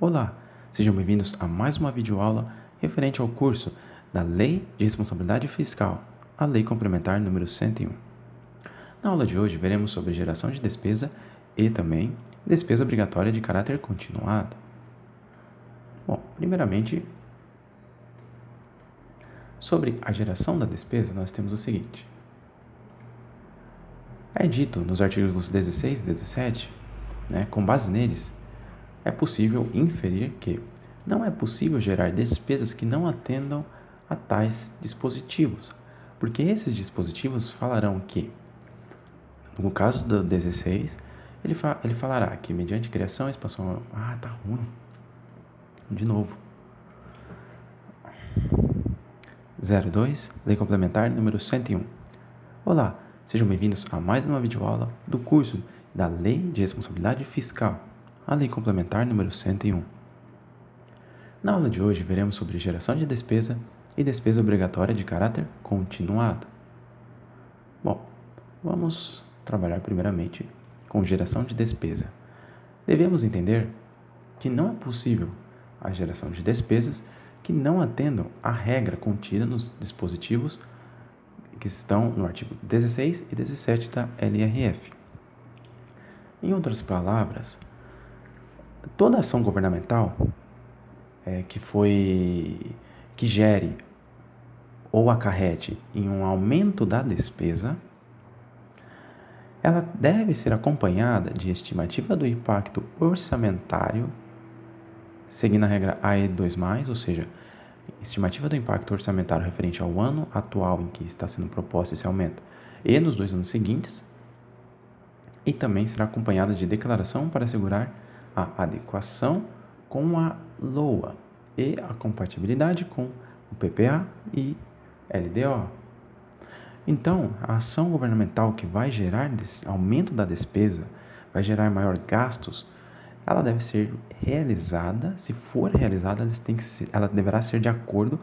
Olá, sejam bem-vindos a mais uma videoaula referente ao curso da Lei de Responsabilidade Fiscal, a Lei Complementar número 101. Na aula de hoje, veremos sobre geração de despesa e também despesa obrigatória de caráter continuado. Bom, primeiramente, sobre a geração da despesa, nós temos o seguinte. É dito nos artigos 16 e 17, com base neles, é possível inferir que não é possível gerar despesas que não atendam a tais dispositivos, porque esses dispositivos falarão que, no caso do 16, ele falará que mediante criação e expansão... tá ruim. De novo. 02, Lei Complementar número 101. Olá, sejam bem-vindos a mais uma videoaula do curso da Lei de Responsabilidade Fiscal, a Lei Complementar número 101. Na aula de hoje, veremos sobre geração de despesa e despesa obrigatória de caráter continuado. Bom, vamos trabalhar primeiramente com geração de despesa. Devemos entender que não é possível a geração de despesas que não atendam à regra contida nos dispositivos que estão no artigo 16 e 17 da LRF. Em outras palavras, toda ação governamental que gere ou acarrete em um aumento da despesa, ela deve ser acompanhada de estimativa do impacto orçamentário, seguindo a regra AE2+, ou seja, estimativa do impacto orçamentário referente ao ano atual em que está sendo proposto esse aumento e nos 2 anos seguintes, e também será acompanhada de declaração para assegurar a adequação com a LOA e a compatibilidade com o PPA e LDO. Então, a ação governamental que vai gerar aumento da despesa, vai gerar maior gastos, ela deve ser realizada, se for realizada, ela deverá ser de acordo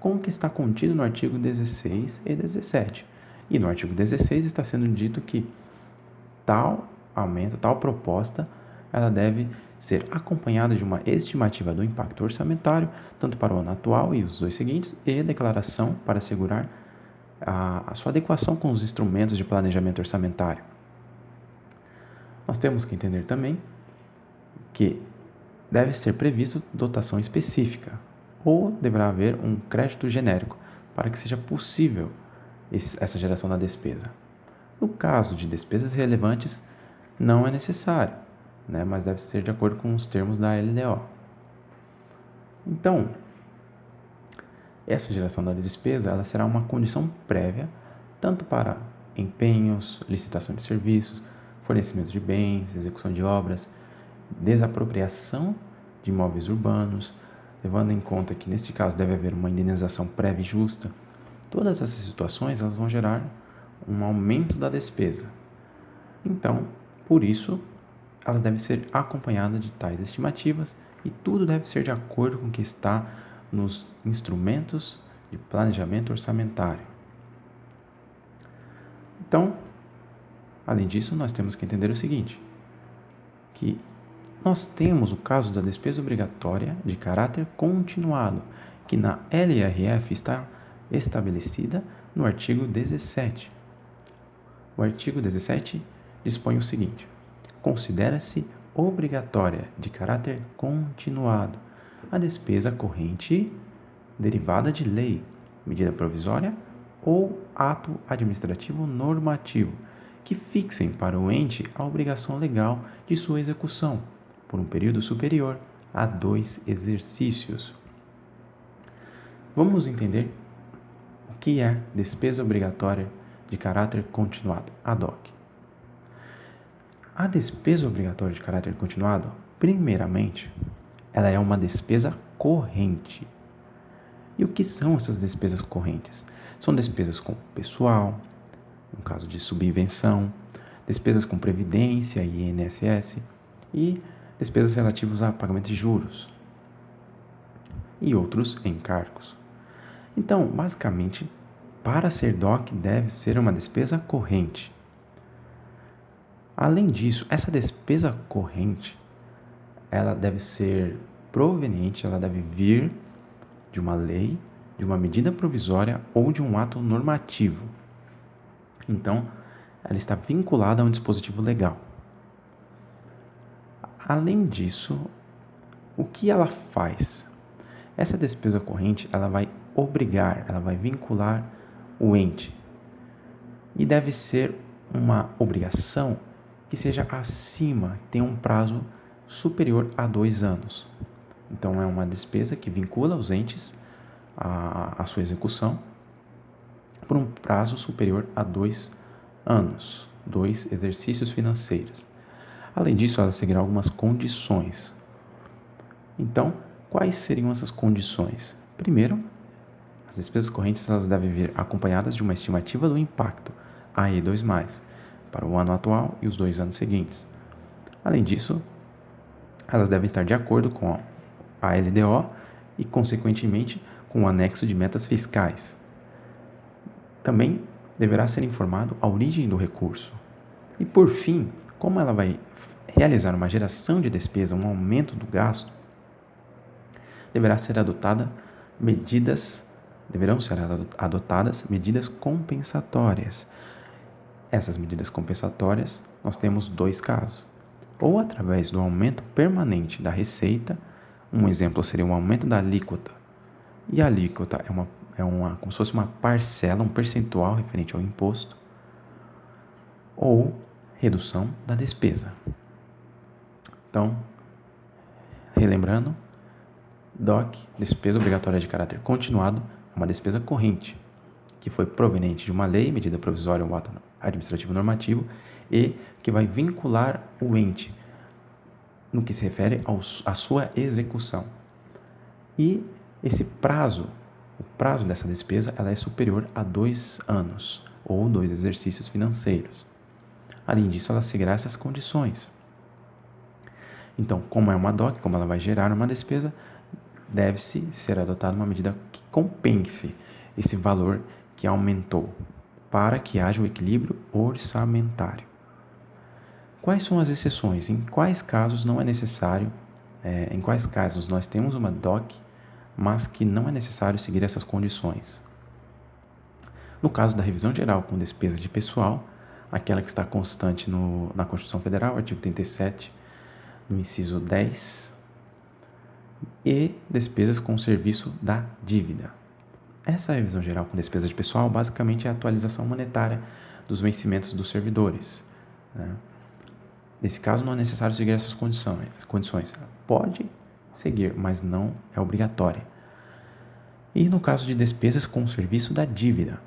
com o que está contido no artigo 16 e 17. E no artigo 16 está sendo dito que tal aumento, tal proposta, ela deve ser acompanhada de uma estimativa do impacto orçamentário, tanto para o ano atual e os 2 seguintes, e declaração para assegurar a sua adequação com os instrumentos de planejamento orçamentário. Nós temos que entender também que deve ser previsto dotação específica ou deverá haver um crédito genérico para que seja possível essa geração da despesa. No caso de despesas relevantes, não é necessário, mas deve ser de acordo com os termos da LDO. Então, essa geração da despesa ela será uma condição prévia tanto para empenhos, licitação de serviços, fornecimento de bens, execução de obras, desapropriação de imóveis urbanos, levando em conta que, neste caso, deve haver uma indenização prévia e justa. Todas essas situações elas vão gerar um aumento da despesa. Então, por isso, elas devem ser acompanhadas de tais estimativas e tudo deve ser de acordo com o que está nos instrumentos de planejamento orçamentário. Então, além disso, nós temos que entender o seguinte, que nós temos o caso da despesa obrigatória de caráter continuado, que na LRF está estabelecida no artigo 17. O artigo 17 dispõe o seguinte: considera-se obrigatória de caráter continuado a despesa corrente derivada de lei, medida provisória ou ato administrativo normativo que fixem para o ente a obrigação legal de sua execução por um período superior a 2 exercícios. Vamos entender o que é despesa obrigatória de caráter continuado, ADOC. A despesa obrigatória de caráter continuado, primeiramente, ela é uma despesa corrente. E o que são essas despesas correntes? São despesas com pessoal, no caso de subvenção, despesas com previdência e INSS e despesas relativas a pagamento de juros e outros encargos. Então, basicamente, para ser DOC deve ser uma despesa corrente. Além disso, essa despesa corrente, ela deve ser proveniente, ela deve vir de uma lei, de uma medida provisória ou de um ato normativo. Então, ela está vinculada a um dispositivo legal. Além disso, o que ela faz? Essa despesa corrente, ela vai obrigar, ela vai vincular o ente. E deve ser uma obrigação que seja acima, que tenha um prazo superior a 2 anos. Então, é uma despesa que vincula os entes à sua execução por um prazo superior a 2 anos, 2 exercícios financeiros. Além disso, ela seguirá algumas condições. Então, quais seriam essas condições? Primeiro, as despesas correntes elas devem vir acompanhadas de uma estimativa do impacto, AE2+, para o ano atual e os 2 anos seguintes. Além disso, elas devem estar de acordo com a LDO e, consequentemente, com o anexo de metas fiscais. Também deverá ser informado a origem do recurso. E, por fim, como ela vai realizar uma geração de despesa, um aumento do gasto, deverão ser adotadas medidas compensatórias. Essas medidas compensatórias, nós temos 2 casos. Ou através do aumento permanente da receita, um exemplo seria um aumento da alíquota. E a alíquota é como se fosse uma parcela, um percentual referente ao imposto, ou redução da despesa. Então, relembrando, DOC, despesa obrigatória de caráter continuado, é uma despesa corrente, que foi proveniente de uma lei, medida provisória ou ato administrativo normativo, e que vai vincular o ente no que se refere à sua execução. E esse prazo, o prazo dessa despesa, ela é superior a 2 anos, ou 2 exercícios financeiros. Além disso, ela seguirá essas condições. Então, como é uma DOC, como ela vai gerar uma despesa, deve-se ser adotada uma medida que compense esse valor que aumentou, para que haja o equilíbrio orçamentário. Quais são as exceções? Em quais casos não é necessário, em quais casos nós temos uma DOC, mas que não é necessário seguir essas condições? No caso da revisão geral com despesa de pessoal, aquela que está constante na Constituição Federal, artigo 37, no inciso 10, e despesas com serviço da dívida. Essa revisão geral com despesa de pessoal basicamente é a atualização monetária dos vencimentos dos servidores. Nesse caso, não é necessário seguir essas condições. Pode seguir, mas não é obrigatória. E no caso de despesas com serviço da dívida.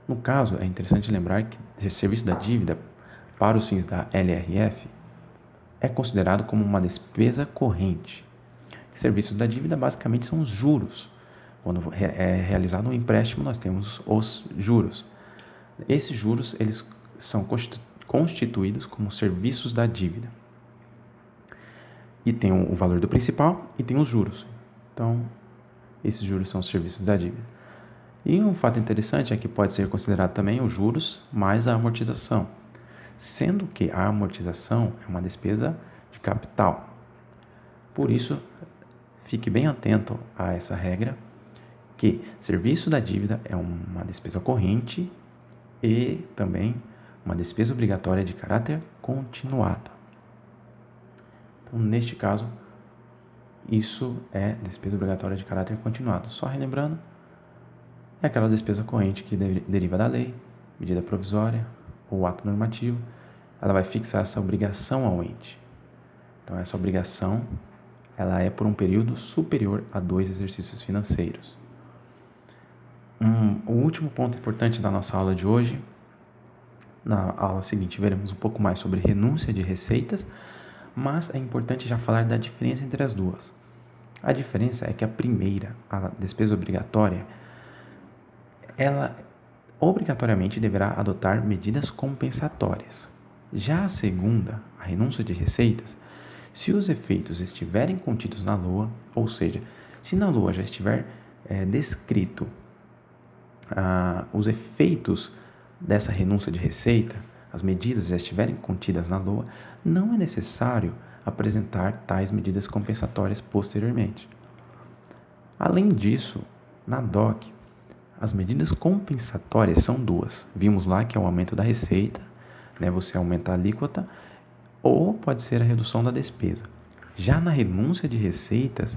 No caso, é interessante lembrar que o serviço da dívida, para os fins da LRF, é considerado como uma despesa corrente. Serviços da dívida basicamente são os juros. Quando é realizado um empréstimo, nós temos os juros. Esses juros eles são constituídos como serviços da dívida. E tem o valor do principal e tem os juros. Então, esses juros são os serviços da dívida. E um fato interessante é que pode ser considerado também os juros mais a amortização, sendo que a amortização é uma despesa de capital. Por isso, fique bem atento a essa regra, que serviço da dívida é uma despesa corrente e também uma despesa obrigatória de caráter continuado. Então, neste caso, isso é despesa obrigatória de caráter continuado. Só relembrando, é aquela despesa corrente que deriva da lei, medida provisória ou ato normativo. Ela vai fixar essa obrigação ao ente. Então, essa obrigação ela é por um período superior a 2 exercícios financeiros. O último ponto importante da nossa aula de hoje, na aula seguinte veremos um pouco mais sobre renúncia de receitas, mas é importante já falar da diferença entre as duas. A diferença é que a primeira, a despesa obrigatória, ela obrigatoriamente deverá adotar medidas compensatórias. Já a segunda, a renúncia de receitas, se os efeitos estiverem contidos na LOA, ou seja, se na LOA já estiver descrito os efeitos dessa renúncia de receita, as medidas já estiverem contidas na LOA, não é necessário apresentar tais medidas compensatórias posteriormente. Além disso, na DOC, as medidas compensatórias são duas. Vimos lá que é o aumento da receita, né? Você aumenta a alíquota, ou pode ser a redução da despesa. Já na renúncia de receitas,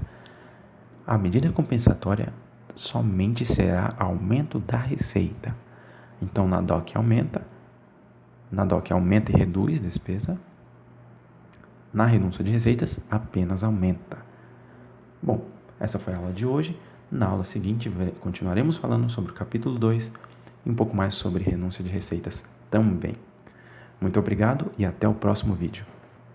a medida compensatória somente será aumento da receita. Então, na DOC aumenta e reduz despesa. Na renúncia de receitas, apenas aumenta. Bom, essa foi a aula de hoje. Na aula seguinte, continuaremos falando sobre o capítulo 2 e um pouco mais sobre renúncia de receitas também. Muito obrigado e até o próximo vídeo.